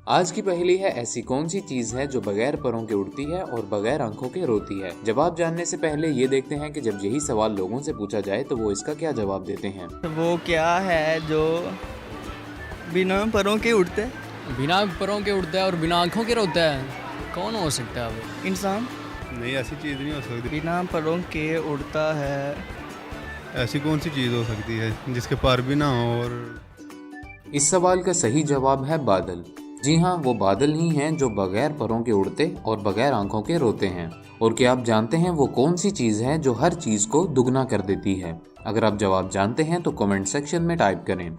आज की पहेली है, ऐसी कौन सी चीज है जो बगैर परों के उड़ती है और बगैर आंखों के रोती है। जवाब जानने से पहले ये देखते हैं कि जब यही सवाल लोगों से पूछा जाए तो वो इसका क्या जवाब देते हैं। वो क्या है जो बिना परों के उड़ते है? बिना परों के उड़ता है और बिना आंखों के रोता है। कौन हो सकता है वो? इंसान। नहीं, ऐसी चीज़ नहीं हो सकती। बिना परों के उड़ता है। ऐसी कौन सी चीज़ हो सकती है जिसके पर भी ना हो और इस सवाल का सही जवाब है बादल। जी हाँ, वो बादल ही हैं जो बगैर परों के उड़ते और बगैर आंखों के रोते हैं। और क्या आप जानते हैं वो कौन सी चीज़ है जो हर चीज़ को दुगना कर देती है? अगर आप जवाब जानते हैं तो कमेंट सेक्शन में टाइप करें।